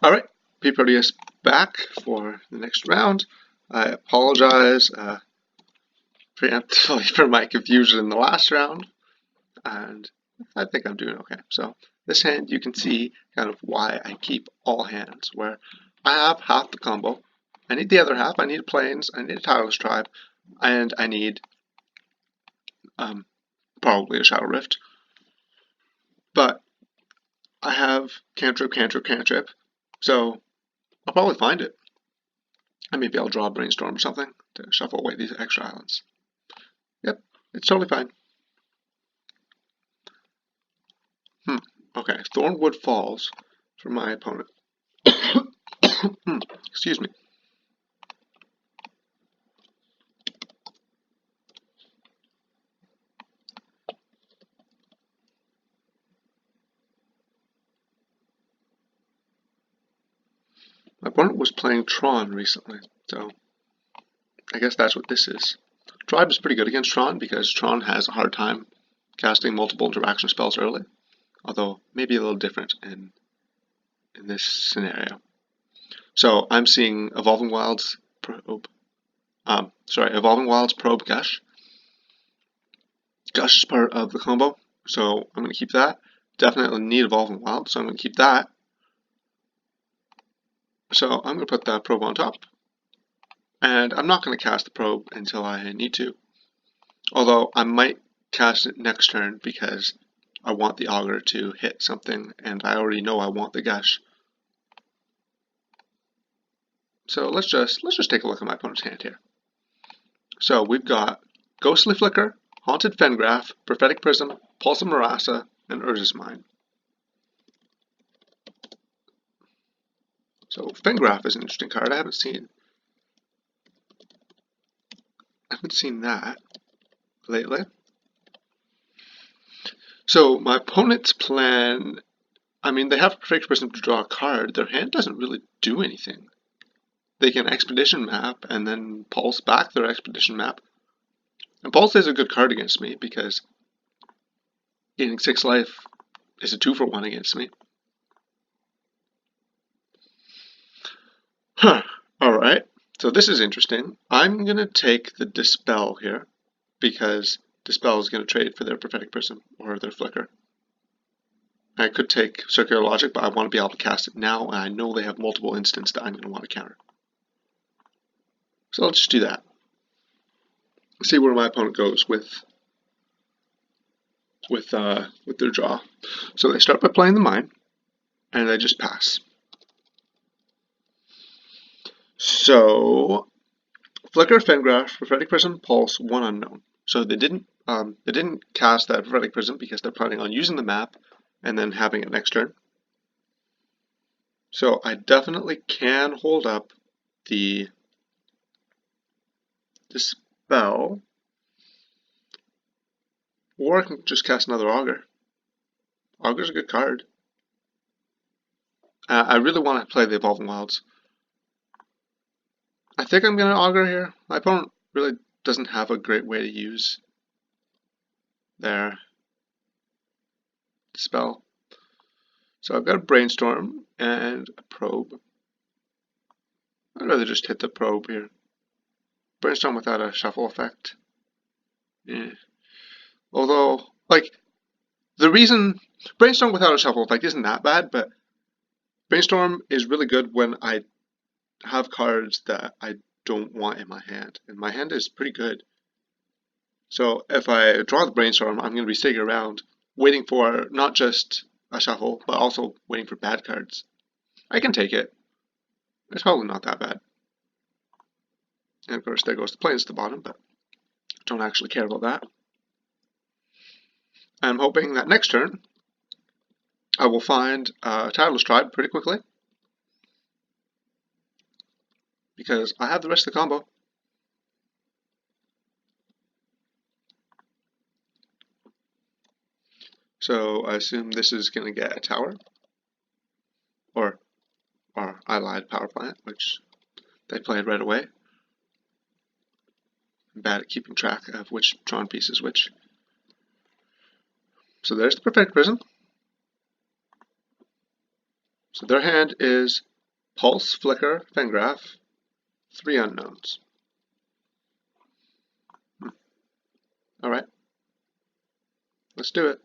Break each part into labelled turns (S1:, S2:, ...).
S1: Alright, pproteus back for the next round. I apologize preemptively for my confusion in the last round, and I think I'm doing okay. So this hand, you can see kind of why I keep all hands, where I have half the combo. I need the other half. I need plains, I need a tireless tribe, and I need probably a shadow rift. But I have cantrip, cantrip, cantrip, so I'll probably find it. And maybe I'll draw a brainstorm or something to shuffle away these extra islands. Yep, it's totally fine. Okay, Thornwood Falls for my opponent. Excuse me. My opponent was playing Tron recently, so I guess that's what this is. Tribe is pretty good against Tron because Tron has a hard time casting multiple interaction spells early, although maybe a little different in this scenario. So I'm seeing Evolving Wilds Probe. Evolving Wilds Probe Gush. Gush is part of the combo, so I'm going to keep that. Definitely need Evolving Wilds, so I'm going to keep that. So I'm going to put that probe on top. And I'm not going to cast the probe until I need to. Although I might cast it next turn because I want the auger to hit something, and I already know I want the gush. So let's just take a look at my opponent's hand here. So we've got Ghostly Flicker, Haunted Fengraf, Prophetic Prism, Pulse of Marasa, and Urza's Mine. So Fengraf is an interesting card. I haven't seen that lately. So my opponent's plan, I mean, they have Prophetic Prism to draw a card. Their hand doesn't really do anything. They can Expedition Map and then Pulse back their Expedition Map. And Pulse is a good card against me because gaining 6 life is a 2-for-1 against me. Alright, so this is interesting. I'm going to take the Dispel here because Dispel is going to trade for their Prophetic Prism or their Flicker. I could take Circular Logic, but I want to be able to cast it now, and I know they have multiple instants that I'm going to want to counter. So let's just do that. See where my opponent goes with their draw. So they start by playing the mine, and they just pass. So Flicker, Fengraf, Prophetic Prism, Pulse, 1 unknown. So they didn't cast that Prophetic Prism because they're planning on using the map and then having it next turn. So I definitely can hold up the Dispel, or I can just cast another Augur. Augur's a good card. I really want to play the Evolving Wilds. I think I'm going to Augur here. My opponent really doesn't have a great way to use their Dispel. So I've got a Brainstorm and a Probe. I'd rather just hit the Probe here. Brainstorm without a shuffle effect. Yeah. Although, like, the reason Brainstorm without a shuffle effect isn't that bad, but Brainstorm is really good when I have cards that I don't want in my hand, and my hand is pretty good. So if I draw the Brainstorm, I'm going to be sticking around waiting for not just a shuffle, but also waiting for bad cards. I can take it. It's probably not that bad. And of course there goes the plains at the bottom, but don't actually care about that. I'm hoping that next turn I will find a Tireless Tribe pretty quickly, because I have the rest of the combo. So I assume this is going to get a tower, or I lied, power plant, which they played right away. I'm bad at keeping track of which Tron piece is which. So there's the Prophetic Prism. So their hand is Pulse, Flicker, Fangraph, 3 unknowns. Alright. Let's do it.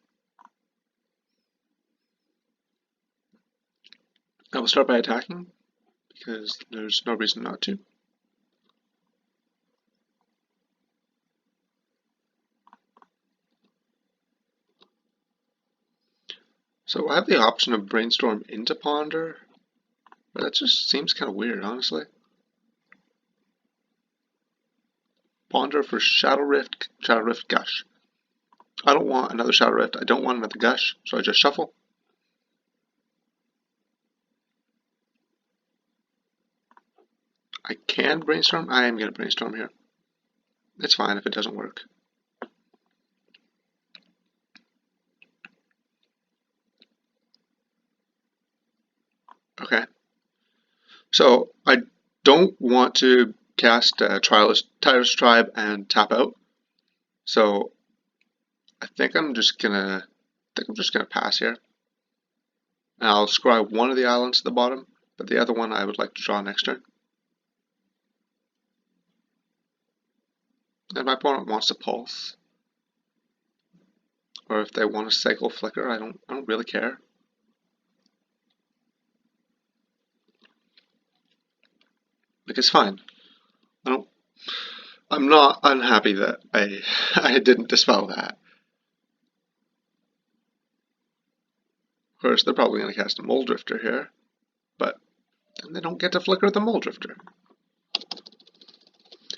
S1: I will start by attacking, because there's no reason not to. So I have the option of Brainstorm into Ponder, but that just seems kind of weird, honestly. Ponder for Shadow Rift Gush. I don't want another Shadow Rift, I don't want another Gush, so I just shuffle. I can Brainstorm, I am going to Brainstorm here. It's fine if it doesn't work. Okay. So I don't want to cast Tireless Tribe and tap out. So I think I'm just gonna pass here. And I'll scribe one of the islands at the bottom, but the other one I would like to draw next turn. And my opponent wants to pulse. Or if they want to cycle Flicker, I don't really care. Like, it's fine. I'm not unhappy that I didn't dispel that. Of course, they're probably going to cast a Mole Drifter here, but then they don't get to Flicker the Mole Drifter.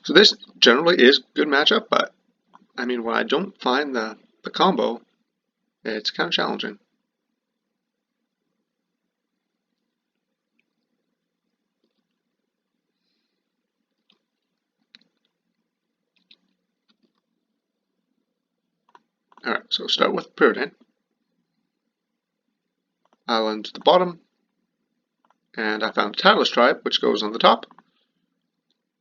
S1: So this generally is a good matchup, but I mean, when I don't find the combo, it's kind of challenging. Alright, so start with Pyridine. Island to the bottom. And I found a Tireless Tribe, which goes on the top.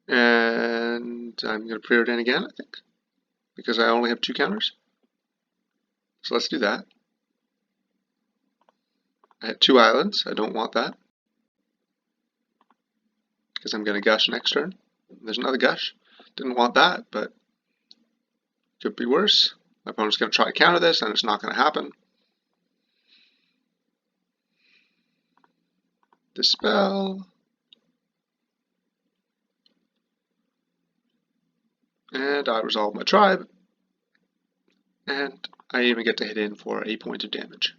S1: And I'm going to Pyridine again, I think, because I only have 2 counters. So let's do that. I had 2 islands, I don't want that, because I'm going to Gush next turn. There's another Gush. Didn't want that, but could be worse. My opponent's going to try to counter this, and it's not going to happen. Dispel. And I resolve my tribe. And I even get to hit in for a point of damage.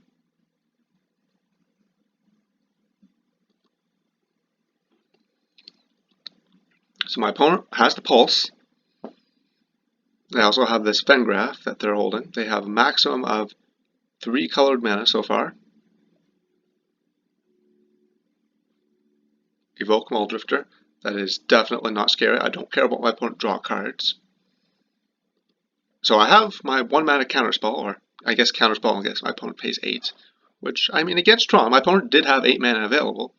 S1: So my opponent has the Pulse. They also have this Fangraph that they're holding. They have a maximum of 3 colored mana so far. Evoke Mole Drifter. That is definitely not scary. I don't care about my opponent draw cards. So I have my 1 mana counterspell, or I guess counterspell against my opponent pays 8. Which, I mean, against Tron, my opponent did have 8 mana available.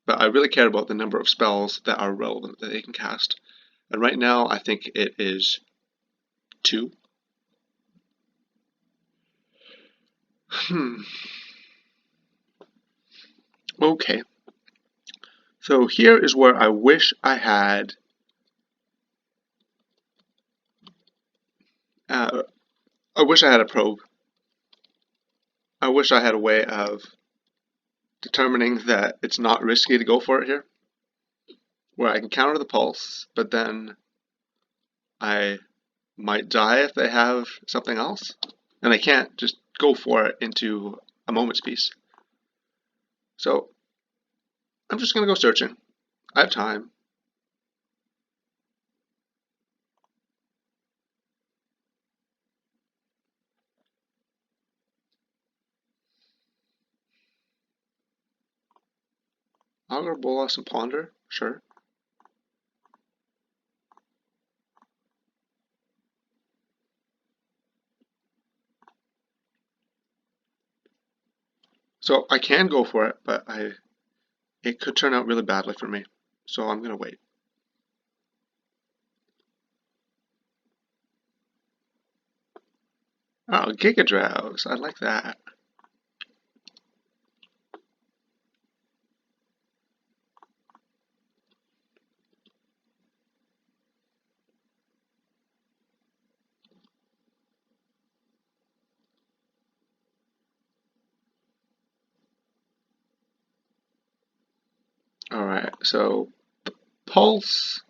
S1: But I really care about the number of spells that are relevant that they can cast. And right now, I think it is 2. Okay. So here is where I wish I had a probe. I wish I had a way of determining that it's not risky to go for it here, where I can counter the Pulse, but then I might die if they have something else, and I can't just go for it into a Moment's Peace. So I'm just going to go searching. I have time. I'll go Bolas and Ponder, sure. So I can go for it, but it could turn out really badly for me. So I'm going to wait. Oh, Giga Drowse. I like that. Alright, so pulse.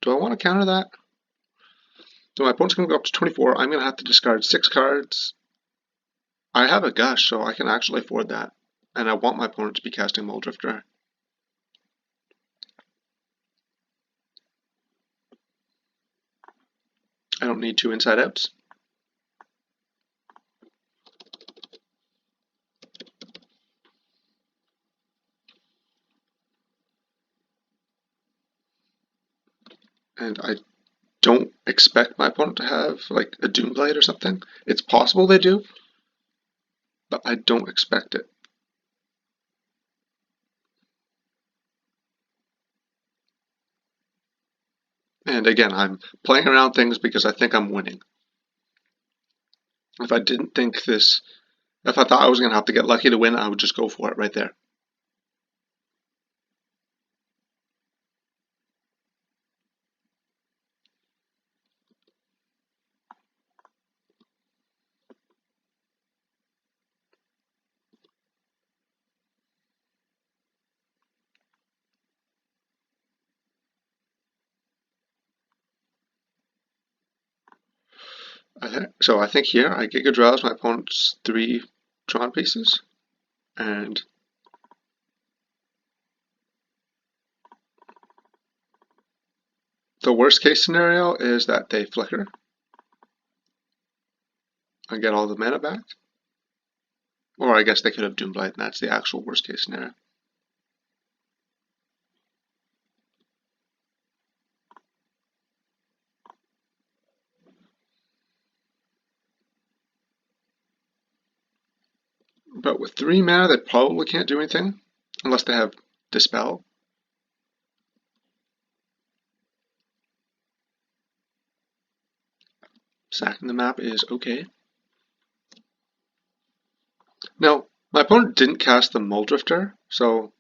S1: Do I want to counter that? So my opponent's going to go up to 24. I'm going to have to discard 6 cards. I have a gush, so I can actually afford that. And I want my opponent to be casting Muldrifter. I don't need 2 inside outs. And I don't expect my opponent to have like a Doomblade or something. It's possible they do, but I don't expect it. And again, I'm playing around things because I think I'm winning. If I didn't think this, if I thought I was going to have to get lucky to win, I would just go for it right there. So I think here I Giga Drowse my opponent's 3 Tron pieces, and the worst case scenario is that they flicker and get all the mana back. Or I guess they could have Doomblight, and that's the actual worst case scenario. But with 3 mana, they probably can't do anything, unless they have Dispel. Sacking the map is okay. Now, my opponent didn't cast the Muldrifter, so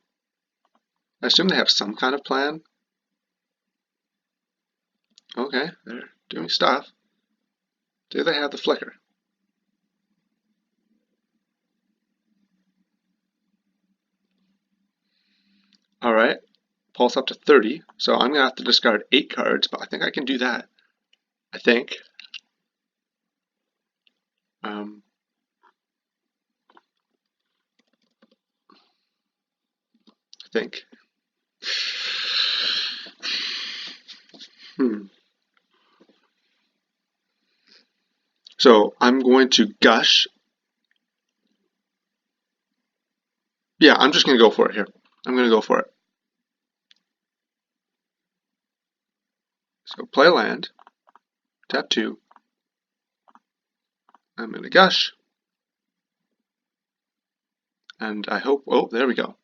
S1: I assume they have some kind of plan. Okay, they're doing stuff. Do they have the flicker? Alright, pulse up to 30, so I'm going to have to discard 8 cards, but I think I can do that. I think. I think. So I'm going to gush. Yeah, I'm just going to go for it here. I'm going to go for it. So play land. Tap 2. I'm going to gush. And I hope, oh, there we go.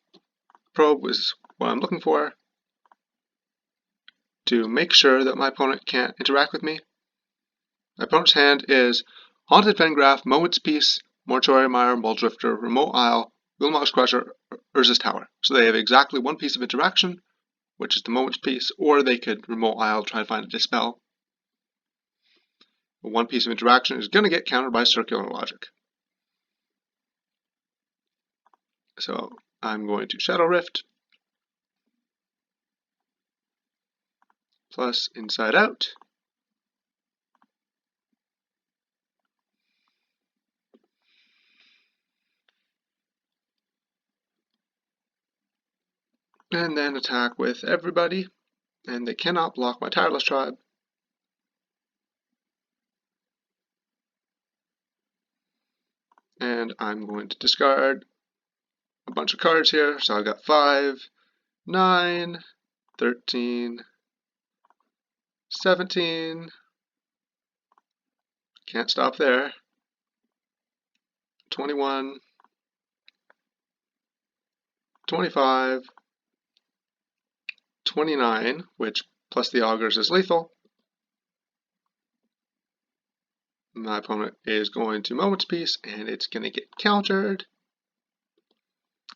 S1: Probe is what I'm looking for to make sure that my opponent can't interact with me. My opponent's hand is Haunted Vengraph, Moment's Peace, Mortuary Mire, Muldrifter, Remote Isle, Wilmot's Crusher, Urza's Tower. So they have exactly 1 piece of interaction, which is the Moment's Peace, or they could Remote Isle, try to find a Dispel. But 1 piece of interaction is going to get countered by Circular Logic. So I'm going to Shadow Rift, plus Inside Out. And then attack with everybody, and they cannot block my Tireless Tribe. And I'm going to discard a bunch of cards here. So I've got 5, 9, 13, 17. Can't stop there. 21, 25, 29, which plus the Augurs is lethal. My opponent is going to Moment's Peace, and it's going to get countered.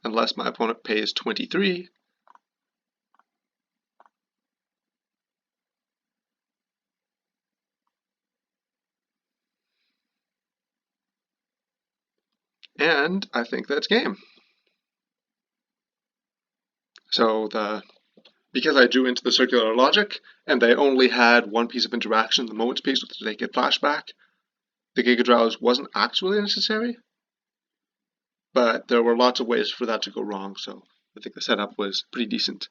S1: Unless my opponent pays 23. And I think that's game. So because I drew into the circular logic, and they only had one piece of interaction, the moments piece with the naked flashback, the Giga Drowse wasn't actually necessary, but there were lots of ways for that to go wrong, so I think the setup was pretty decent.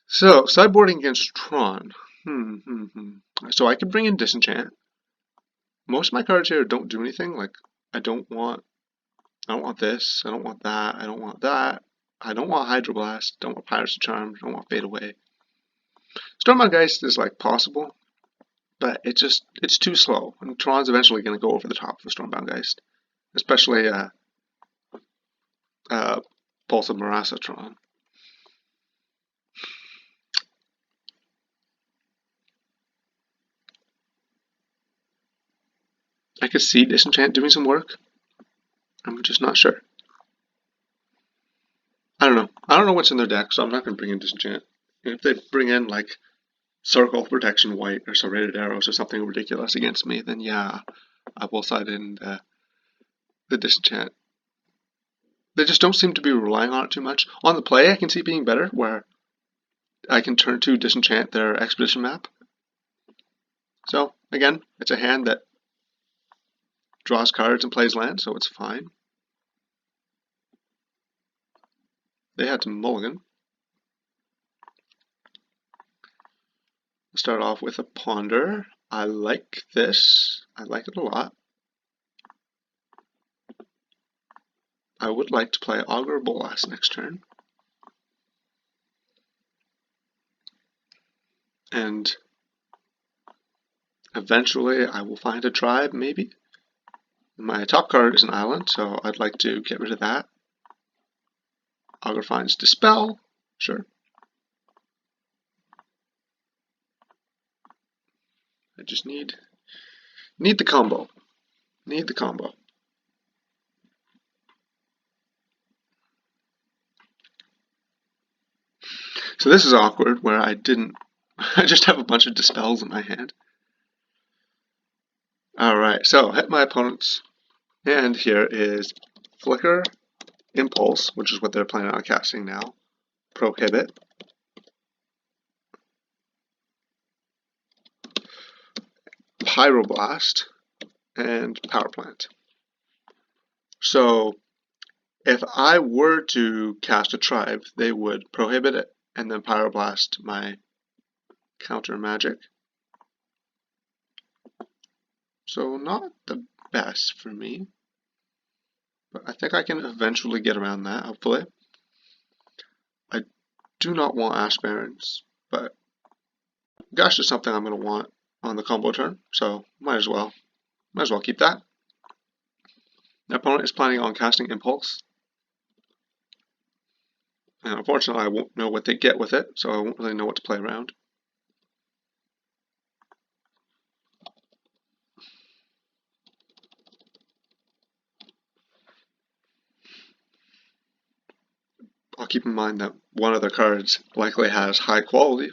S1: So, sideboarding against Tron. So I could bring in Disenchant. Most of my cards here don't do anything, like I don't want this, I don't want that, I don't want that. I don't want Hydroblast, don't want Pirates of Charm, don't want Fade Away. Stormbound Geist is like possible, but it's too slow, and Tron's eventually going to go over the top of Stormbound Geist, especially Pulse of Marasa Tron. I could see Disenchant doing some work. I'm just not sure. I don't know. I don't know what's in their deck, so I'm not going to bring in Disenchant. If they bring in like Circle of Protection White or Serrated Arrows or something ridiculous against me, then yeah, I will side in the Disenchant. They just don't seem to be relying on it too much. On the play, I can see being better, where I can turn to Disenchant their Expedition map. So, again, it's a hand that draws cards and plays land, so it's fine. They had some mulligan. I'll start off with a Ponder. I like this. I like it a lot. I would like to play Augur Bolas next turn. And eventually I will find a tribe, maybe. My top card is an island, so I'd like to get rid of that. Augur finds Dispel, sure. I just need the combo. Need the combo. So this is awkward, where I just have a bunch of Dispels in my hand. Alright, so hit my opponent's hand here is Flicker, Impulse, which is what they're planning on casting now, Prohibit, Pyroblast, and Power Plant. So if I were to cast a tribe, they would Prohibit it and then Pyroblast my counter magic. So not the best for me, but I think I can eventually get around that, hopefully. I do not want Ash Barrens, but gosh, is something I'm going to want on the combo turn, so might as well keep that. My opponent is planning on casting Impulse, and unfortunately I won't know what they get with it, so I won't really know what to play around. I'll keep in mind that one of the cards likely has high quality.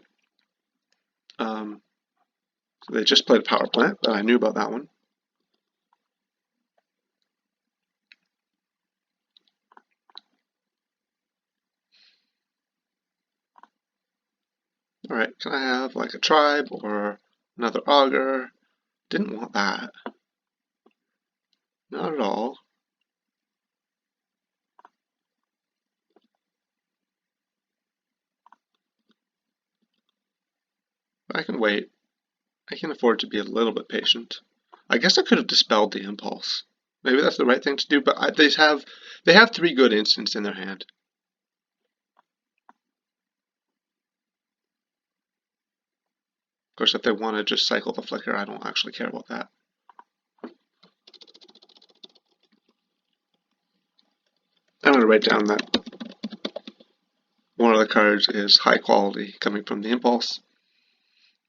S1: So they just played Power Plant, but I knew about that one. Alright, can I have like a tribe or another augur? Didn't want that. Not at all. But I can wait. I can afford to be a little bit patient. I guess I could have dispelled the impulse. Maybe that's the right thing to do, but they have 3 good instants in their hand. Of course, if they want to just cycle the flicker, I don't actually care about that. I'm going to write down that one of the cards is high quality coming from the impulse.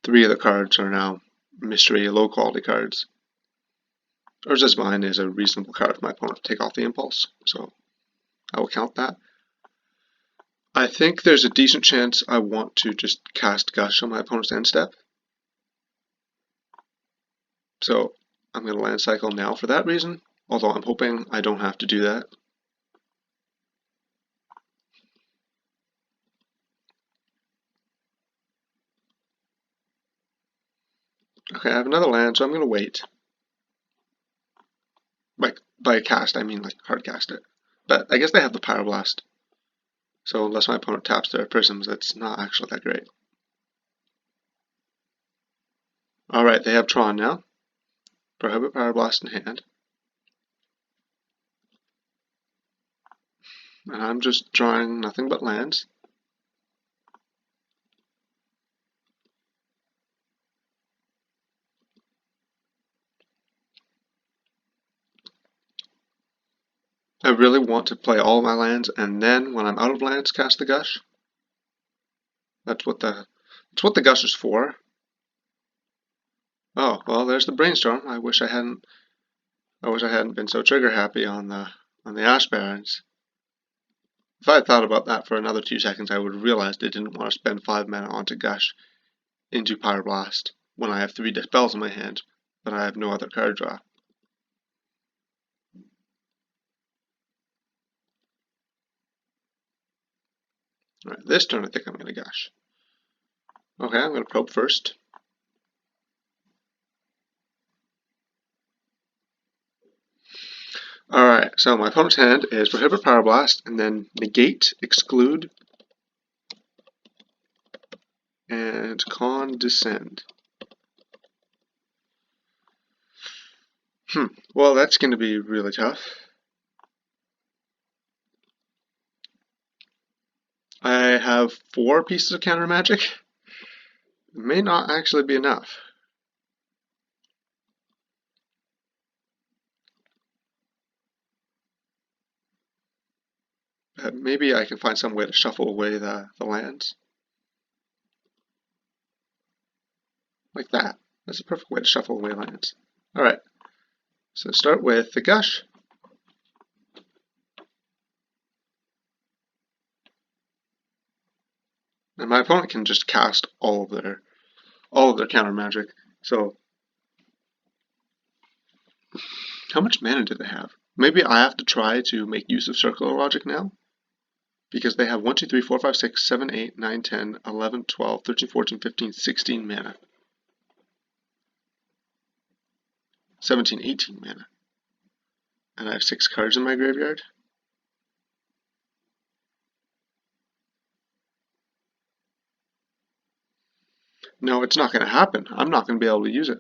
S1: 3 of the cards are now mystery low quality cards. Urza's Vine is a reasonable card for my opponent to take off the impulse, so I will count that. I think there's a decent chance I want to just cast Gush on my opponent's end step. So I'm going to land cycle now for that reason, although I'm hoping I don't have to do that. Okay, I have another land, so I'm going to wait. By cast, I mean like hard cast it. But I guess they have the Pyroblast. So unless my opponent taps their prisms, it's not actually that great. Alright, they have Tron now. Prohibit Pyroblast in hand. And I'm just drawing nothing but lands. I really want to play all my lands, and then when I'm out of lands, cast the Gush. That's what the Gush is for. Oh, well, there's the Brainstorm. I wish I hadn't been so trigger happy on the Ash Barrens. If I had thought about that for another 2 seconds, I would have realized I didn't want to spend 5 mana onto Gush into Pyroblast when I have 3 Dispels in my hand, but I have no other card draw. Alright, this turn I think I'm going to Gush. Okay, I'm going to Probe first. Alright, so my opponent's hand is Prohibit Pyroblast, and then Negate, Exclude, and Condescend. Well, that's going to be really tough. I have 4 pieces of counter magic. It may not actually be enough. Maybe I can find some way to shuffle away the lands. Like that. That's a perfect way to shuffle away lands. Alright, so start with the Gush. And my opponent can just cast all of their counter magic. So how much mana do they have? Maybe I have to try to make use of circular logic now. Because they have 1, 2, 3, 4, 5, 6, 7, 8, 9, 10, 11, 12, 13, 14, 15, 16 mana. 17, 18 mana. And I have 6 cards in my graveyard. No, it's not going to happen. I'm not going to be able to use it.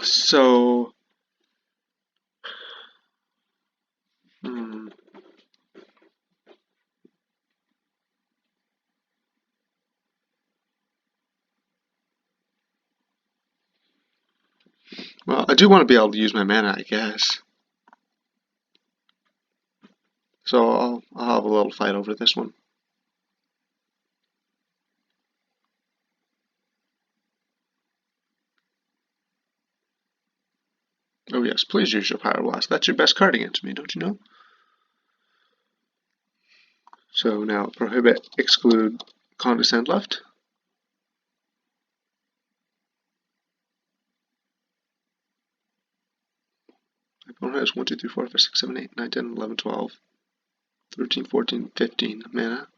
S1: So, well, I do want to be able to use my mana, I guess. So I'll have a little fight over this one. Oh yes, please use your Pyroblast. That's your best card against me, don't you know? So now Prohibit, Exclude, Condescend left. My opponent has 1, 2, 3, 4, 5, 6, 7, 8, 9, 10, 11, 12, 13, 14, 15 mana.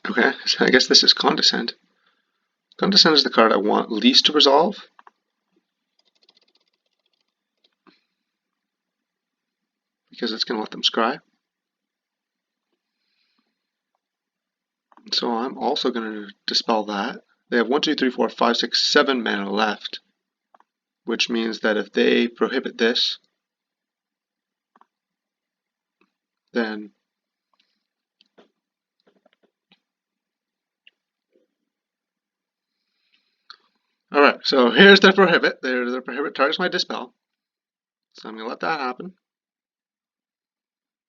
S1: Okay, so I guess this is Condescend. Condescend is the card I want least to resolve. Because it's going to let them scry. So I'm also going to dispel that. They have 1, 2, 3, 4, 5, 6, 7 mana left. Which means that if they prohibit this, then alright, so here's their prohibit. Their prohibit targets my dispel. So I'm going to let that happen.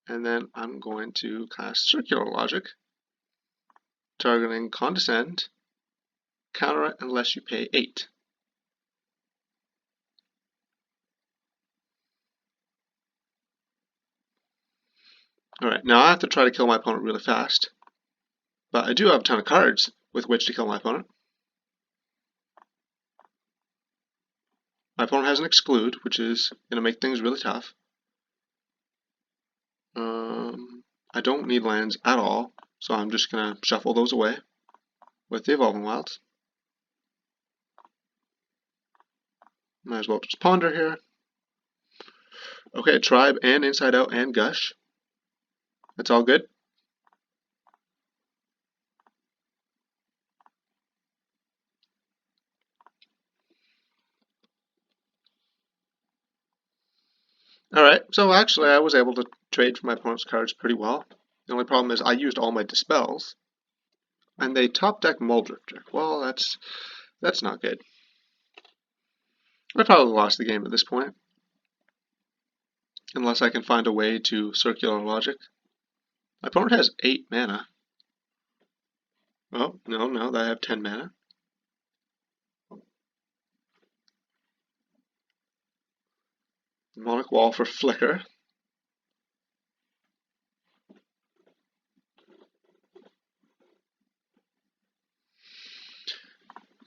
S1: And then I'm going to cast Circular Logic, targeting Condescend, Counter it unless you pay 8. Alright, now I have to try to kill my opponent really fast. But I do have a ton of cards with which to kill my opponent. My opponent has an exclude, which is going to make things really tough. I don't need lands at all, so I'm just going to shuffle those away with the Evolving Wilds. Might as well just ponder here. Okay, Tribe and Inside Out and Gush. That's all good. Alright, so actually I was able to trade for my opponent's cards pretty well. The only problem is I used all my Dispels, and they top deck Muldrifter. Well, that's not good. I probably lost the game at this point, unless I can find a way to Circular Logic. My opponent has 8 mana. Oh, no, I have 10 mana. Demonic Wall for Flicker.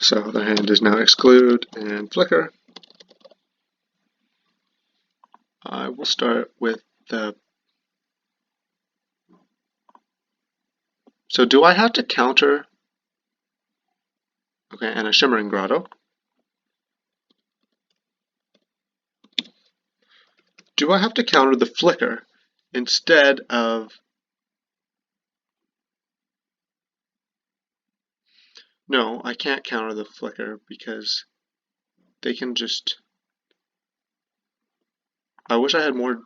S1: So the hand is now Exclude and Flicker. I will start with the... So do I have to counter... Okay, and a Shimmering Grotto. Do I have to counter the Flicker instead of... No, I can't counter the Flicker because they can just... I wish I had more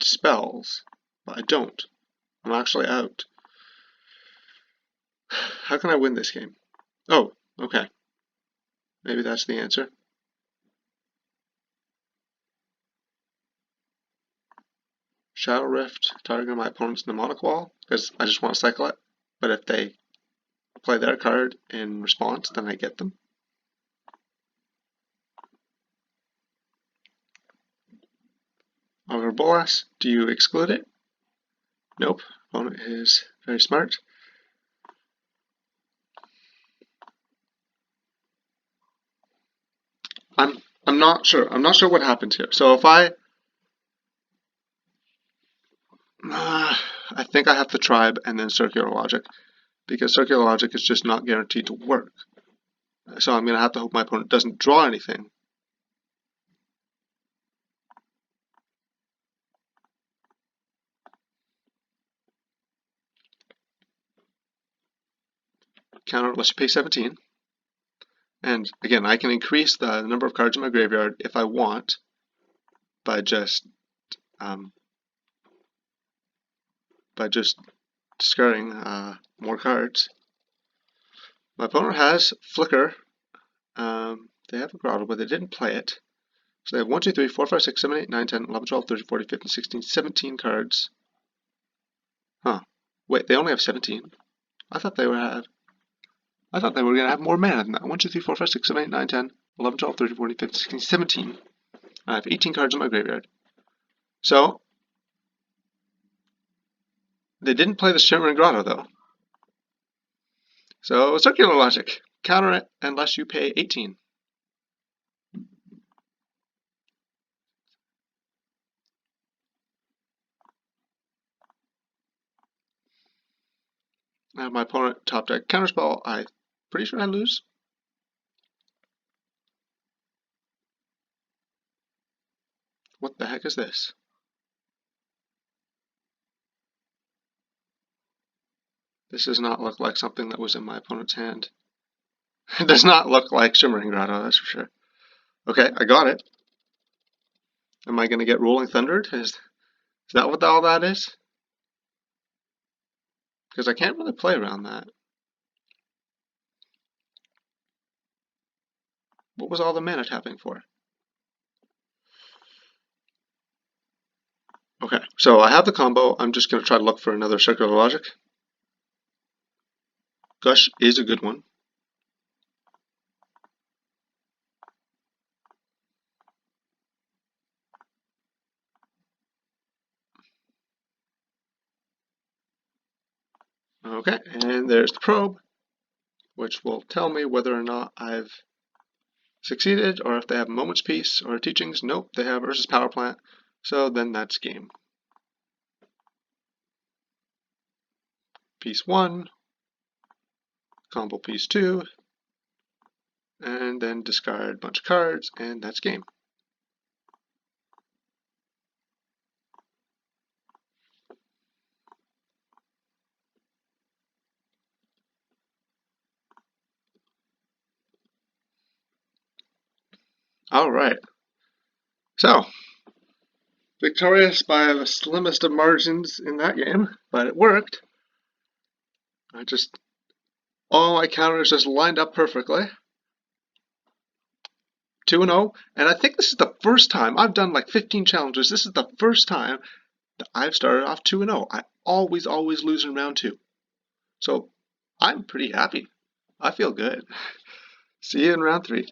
S1: spells, but I don't. I'm actually out. How can I win this game? Oh, okay. Maybe that's the answer. Shadow Rift, targeting my opponent's Mnemonic Wall, because I just want to cycle it. But if they play their card in response, then I get them. Over Bolas, do you exclude it? Nope. Opponent is very smart. I'm not sure. I'm not sure what happens here. So if I think I have to Tribe and then Circular Logic, because Circular Logic is just not guaranteed to work. So I'm going to have to hope my opponent doesn't draw anything. Counter unless you pay 17. And again, I can increase the number of cards in my graveyard if I want by just discarding more cards. My opponent has Flicker. They have a Grotto, but they didn't play it. So they have 1, 2, 3, 4, 5, 6, 7, 8, 9, 10, 11, 12, 13, 14, 15, 16, 17 cards. Huh. Wait, they only have 17? I thought they were going to have more mana than that. 1, 2, 3, 4, 5, 6, 7, 8, 9, 10, 11, 12, 13, 14, 15, 16, 17. I have 18 cards in my graveyard. So, they didn't play the Shimmering Grotto, though. So, Circular Logic. Counter it unless you pay 18. Now, my opponent top deck Counterspell. I'm pretty sure I lose. What the heck is this? This does not look like something that was in my opponent's hand. It does not look like Shimmering Grotto, that's for sure. Okay, I got it. Am I going to get Rolling Thundered? Is that what all that is? Because I can't really play around that. What was all the mana tapping for? Okay, so I have the combo. I'm just going to try to look for another Circular Logic. Gush is a good one. Okay, and there's the probe, which will tell me whether or not I've succeeded, or if they have Moment's Peace or Teachings. Nope, they have Ursa's Power Plant, so then that's game. Piece 1, combo piece 2, and then discard a bunch of cards, and that's game. Alright, so victorious by the slimmest of margins in that game, but it worked. All my counters just lined up perfectly. 2-0, and I think this is the first time, I've done like 15 challenges, this is the first time that I've started off 2-0. I always lose in round 2. So I'm pretty happy. I feel good. See you in round 3.